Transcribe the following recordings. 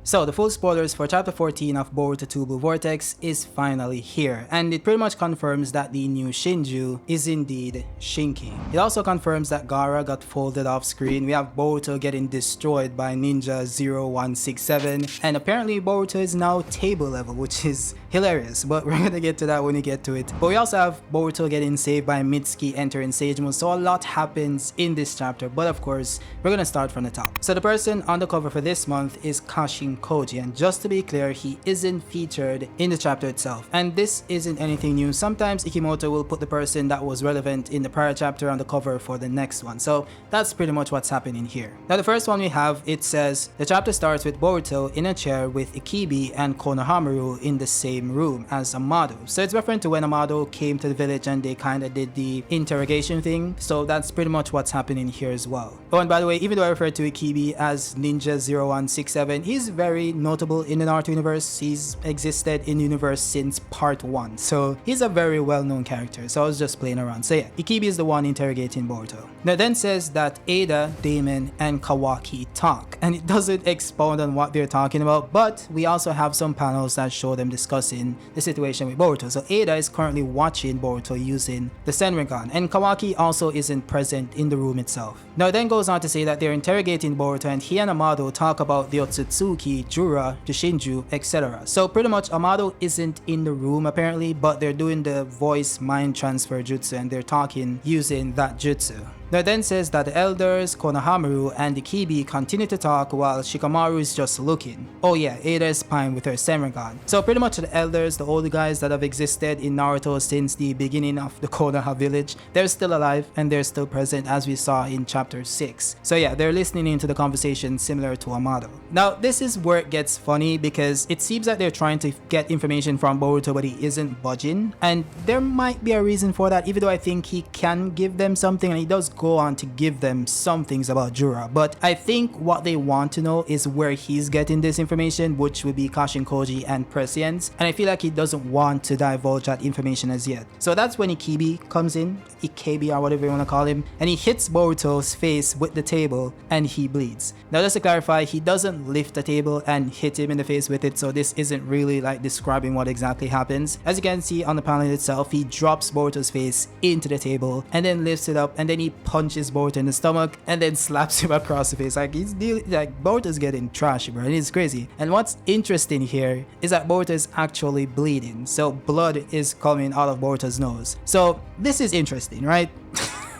So the full spoilers for chapter 14 of Boruto 2 Blue Vortex is finally here, and it pretty much confirms that the new Shinju is indeed Shinki. It also confirms that Gaara got folded off screen, we have Boruto getting destroyed by Ninja 0167, and apparently Boruto is now table level, which is hilarious, but we're gonna get to that when we get to it. But we also have Boruto getting saved by Mitsuki entering Sage Mode, so a lot happens in this chapter, but of course, we're gonna start from the top. So the person on the cover for this month is Kashin Koji, and just to be clear, he isn't featured in the chapter itself, and this isn't anything new. Sometimes Ikimoto will put the person that was relevant in the prior chapter on the cover for the next one, so that's pretty much what's happening here. Now the first one we have, it says the chapter starts with Boruto in a chair with Ikibi and Konohamaru in the same room as Amado. So it's referring to when Amado came to the village and they kind of did the interrogation thing, so that's pretty much what's happening here as well. Oh, and by the way, even though I refer to Ikibi as Ninja 0167, he's very notable in the Naruto universe. He's existed in the universe since part 1, so he's a very well-known character, so I was just playing around. So yeah, Ikibi is the one interrogating Boruto. Now it then says that Ada, Damon, and Kawaki talk, and it doesn't expound on what they're talking about, but we also have some panels that show them discussing the situation with Boruto. So Ada is currently watching Boruto using the Senringan, and Kawaki also isn't present in the room itself. Now it then goes on to say that they're interrogating Boruto, and he and Amado talk about the Otsutsuki, Jura, the Shinju, etc. So pretty much Amado isn't in the room apparently, but they're doing the voice mind transfer jutsu and they're talking using that jutsu. Now it then says that the elders, Konohamaru, and Ikibi continue to talk while Shikamaru is just looking. Oh yeah, Ada is spying with her Senringan. So pretty much the elders, the old guys that have existed in Naruto since the beginning of the Konoha village, they're still alive and they're still present as we saw in chapter 6. So yeah, they're listening into the conversation similar to Amado. Now this is where it gets funny because it seems that they're trying to get information from Boruto but he isn't budging, and there might be a reason for that, even though I think he can give them something and he does go on to give them some things about Jura, but I think what they want to know is where he's getting this information, which would be Kashin Koji and Prescience, and I feel like he doesn't want to divulge that information as yet. So that's when Ikibi comes in, Ikebi or whatever you want to call him, and he hits Boruto's face with the table and he bleeds. Now just to clarify, he doesn't lift the table and hit him in the face with it, so this isn't really like describing what exactly happens. As you can see on the panel itself, he drops Boruto's face into the table and then lifts it up and then he punches Boruto in the stomach and then slaps him across the face. Like Boruto's getting trashy, bro, and it's crazy. And what's interesting here is that Boruto is actually bleeding, so blood is coming out of Boruto's nose. So this is interesting, right?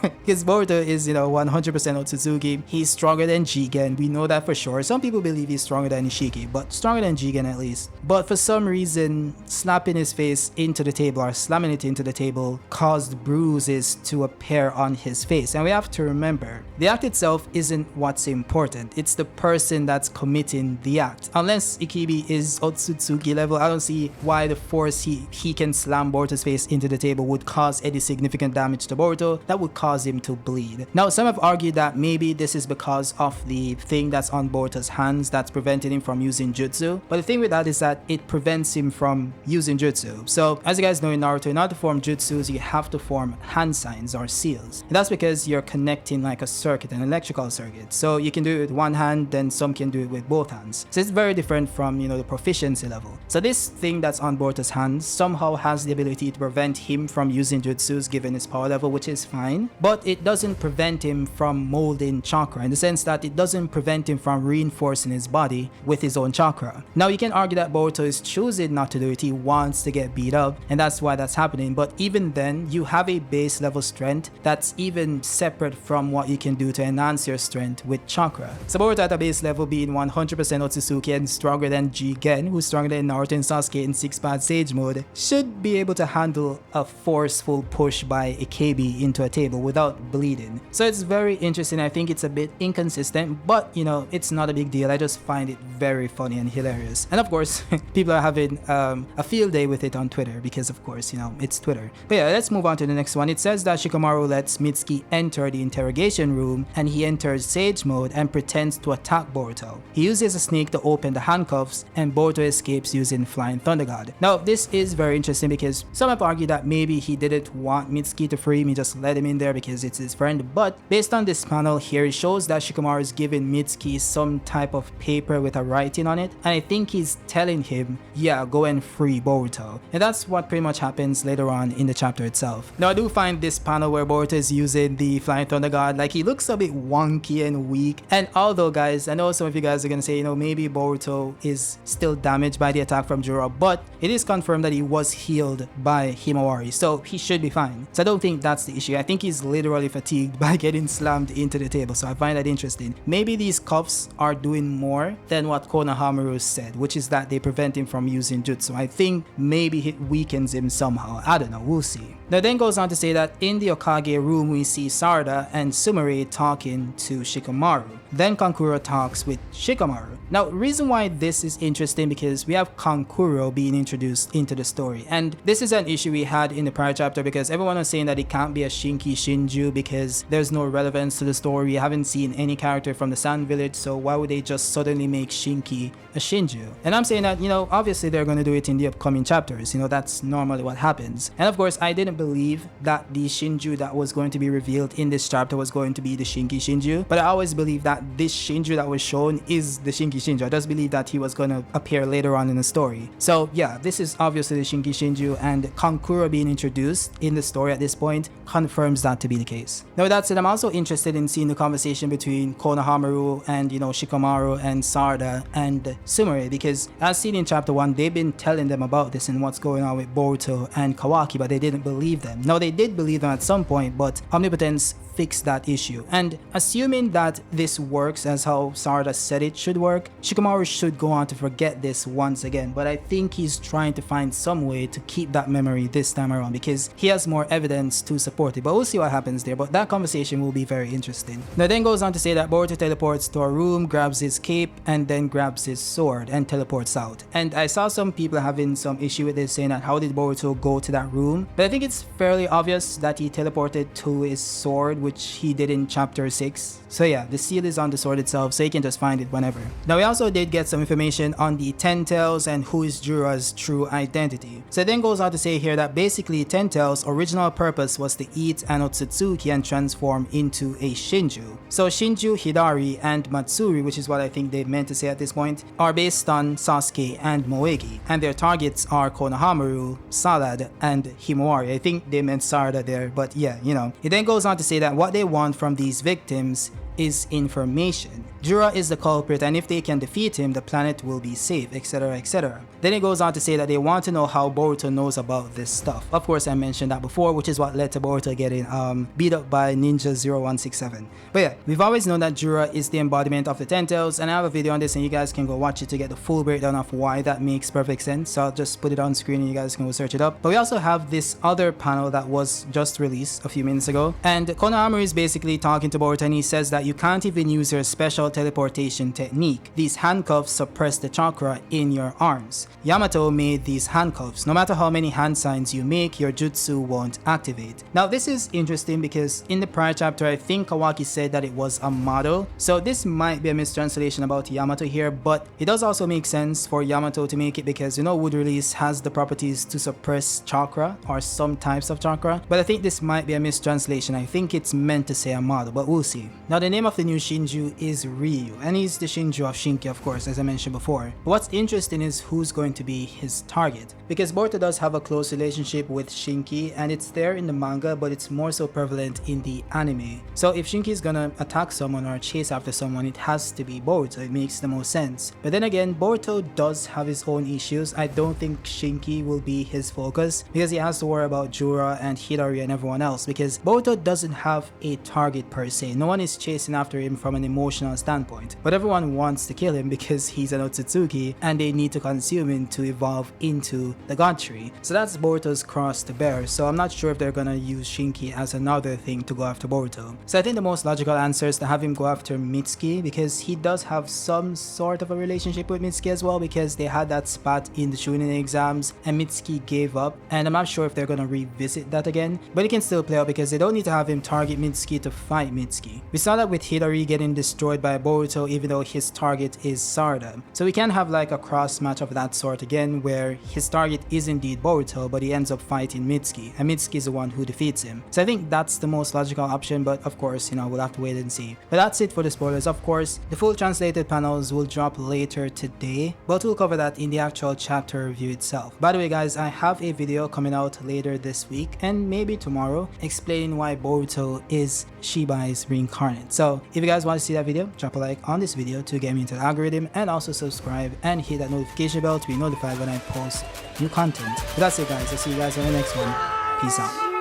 Because Boruto is, 100% Otsutsuki. He's stronger than Jigen. We know that for sure. Some people believe he's stronger than Ishiki, but stronger than Jigen at least. But for some reason, slapping his face into the table or slamming it into the table caused bruises to appear on his face. And we have to remember, the act itself isn't what's important. It's the person that's committing the act. Unless Ikibi is Otsutsuki level, I don't see why the force he can slam Boruto's face into the table would cause any significant damage to Boruto that would cause him to bleed. Now some have argued that maybe this is because of the thing that's on Boruto's hands that's preventing him from using jutsu, but the thing with that is that it prevents him from using jutsu. So as you guys know, in Naruto, in order to form jutsus you have to form hand signs or seals, and that's because you're connecting like a circuit, an electrical circuit. So you can do it with one hand, then some can do it with both hands. So it's very different from the proficiency level. So this thing that's on Boruto's hands somehow has the ability to prevent him from using jutsus given his power level, which is fine, but it doesn't prevent him from molding chakra, in the sense that it doesn't prevent him from reinforcing his body with his own chakra. Now you can argue that Boruto is choosing not to do it. He wants to get beat up and that's why that's happening, but even then you have a base level strength that's even separate from what you can do to enhance your strength with chakra. So Boruto at a base level being 100% Otsutsuki and stronger than Jigen, who's stronger than Naruto and Sasuke in 6-path Sage mode, should be able to handle a forceful push by Ikebi into a table without bleeding. So it's very interesting. I think it's a bit inconsistent, but it's not a big deal. I just find it very funny and hilarious. And of course, people are having a field day with it on Twitter because of course, it's Twitter. But yeah, let's move on to the next one. It says that Shikamaru lets Mitsuki enter the interrogation room and he enters Sage mode and pretends to attack Boruto. He uses a snake to open the handcuffs and Boruto escapes using Flying Thunder God. Now this is very interesting because some have argued that maybe he didn't want Mitsuki to free him, he just let him in there because it's his friend. But based on this panel here, it shows that Shikamaru is giving Mitsuki some type of paper with a writing on it, and I think he's telling him, yeah, go and free Boruto. And that's what pretty much happens later on in the chapter itself. Now I do find this panel where Boruto is using the Flying Thunder God, like he looks a bit wonky and weak. And although guys, I know some of you guys are gonna say, you know, maybe Boruto is still damaged by the attack from Jura, but it is confirmed that he was healed by Himawari, so he should be fine. So I don't think that's the issue. I think he's literally fatigued by getting slammed into the table, so I find that interesting. Maybe these cuffs are doing more than what Konohamaru said, which is that they prevent him from using jutsu. I think maybe it weakens him somehow. I don't know, we'll see. Now then goes on to say that in the Okage room we see Sarada and Sumire talking to Shikamaru. Then Kankuro talks with Shikamaru. Now reason why this is interesting because we have Kankuro being introduced into the story, and this is an issue we had in the prior chapter because everyone was saying that it can't be a Shinki Shinju because there's no relevance to the story. We haven't seen any character from the Sand Village, so why would they just suddenly make Shinki a Shinju? And I'm saying that, you know, obviously they're going to do it in the upcoming chapters, you know, that's normally what happens. And of course I didn't believe that the Shinju that was going to be revealed in this chapter was going to be the Shinki Shinju, but I always believed that this Shinju that was shown is the Shinki Shinju. I just believe that he was going to appear later on in the story. So yeah, this is obviously the Shinki Shinju, and Kankuro being introduced in the story at this point confirms that to be the case. Now with that said, I'm also interested in seeing the conversation between Konohamaru and, you know, Shikamaru and Sarada and Sumire, because as seen in chapter 1, they've been telling them about this and what's going on with Boruto and Kawaki, but they didn't believe them. Now they did believe them at some point, but Omnipotence fix that issue. And assuming that this works as how Sarada said it should work, Shikamaru should go on to forget this once again, but I think he's trying to find some way to keep that memory this time around because he has more evidence to support it, but we'll see what happens there. But that conversation will be very interesting. Now then goes on to say that Boruto teleports to a room, grabs his cape, and then grabs his sword and teleports out. And I saw some people having some issue with this, saying that how did Boruto go to that room? But I think it's fairly obvious that he teleported to his sword, which he did in chapter 6. So yeah, the seal is on the sword itself, so you can just find it whenever. Now we also did get some information on the Ten Tails and who is Jura's true identity. So it then goes on to say here that basically Ten Tails' original purpose was to eat an Otsutsuki and transform into a Shinju. So Shinju, Hidari, and Matsuri, which is what I think they meant to say at this point, are based on Sasuke and Moegi, and their targets are Konohamaru, Salad, and Himawari. I think they meant Sarada there, but yeah, you know. It then goes on to say that what they want from these victims is information. Jura is the culprit, and if they can defeat him, the planet will be safe, etc, etc. Then it goes on to say that they want to know how Boruto knows about this stuff. Of course I mentioned that before, which is what led to Boruto getting beat up by Ninja 0167. But yeah, we've always known that Jura is the embodiment of the Ten Tails, and I have a video on this and you guys can go watch it to get the full breakdown of why that makes perfect sense. So I'll just put it on screen and you guys can go search it up. But we also have this other panel that was just released a few minutes ago, and Konohamaru is basically talking to Boruto, and he says that you can't even use your special teleportation technique. These handcuffs suppress the chakra in your arms. Yamato made these handcuffs. No matter how many hand signs you make, your jutsu won't activate. Now this is interesting because in the prior chapter I think Kawaki said that it was a model, so this might be a mistranslation about Yamato here, but it does also make sense for Yamato to make it because, you know, wood release has the properties to suppress chakra or some types of chakra, but I think this might be a mistranslation. I think it's meant to say a model, but we'll see. Now the name of the new Shinju is Ryu, and he's the Shinju of Shinki, of course, as I mentioned before. But what's interesting is who's going to be his target, because Boruto does have a close relationship with Shinki, and it's there in the manga, but it's more so prevalent in the anime. So if Shinki is gonna attack someone or chase after someone, it has to be Boruto. It makes the most sense. But then again, Boruto does have his own issues. I don't think Shinki will be his focus because he has to worry about Jura and Hidari and everyone else, because Boruto doesn't have a target per se. No one is chasing after him from an emotional standpoint, but everyone wants to kill him because he's an Otsutsuki and they need to consume him to evolve into the god tree. So that's Boruto's cross to bear, so I'm not sure if they're gonna use Shinki as another thing to go after Boruto. So I think the most logical answer is to have him go after Mitsuki, because he does have some sort of a relationship with Mitsuki as well, because they had that spat in the Chunin exams and Mitsuki gave up, and I'm not sure if they're gonna revisit that again, but it can still play out because they don't need to have him target Mitsuki to fight Mitsuki. We saw that with with Hidari getting destroyed by Boruto even though his target is Sarada. So we can have like a cross match of that sort again where his target is indeed Boruto but he ends up fighting Mitsuki and Mitsuki is the one who defeats him. So I think that's the most logical option, but of course, you know, we'll have to wait and see. But that's it for the spoilers. Of course, the full translated panels will drop later today, but we'll cover that in the actual chapter review itself. By the way guys, I have a video coming out later this week and maybe tomorrow explaining why Boruto is Shibai's reincarnate. So if you guys want to see that video, drop a like on this video to get me into the algorithm, and also subscribe and hit that notification bell to be notified when I post new content. But that's it guys, I'll see you guys on the next one. Peace out.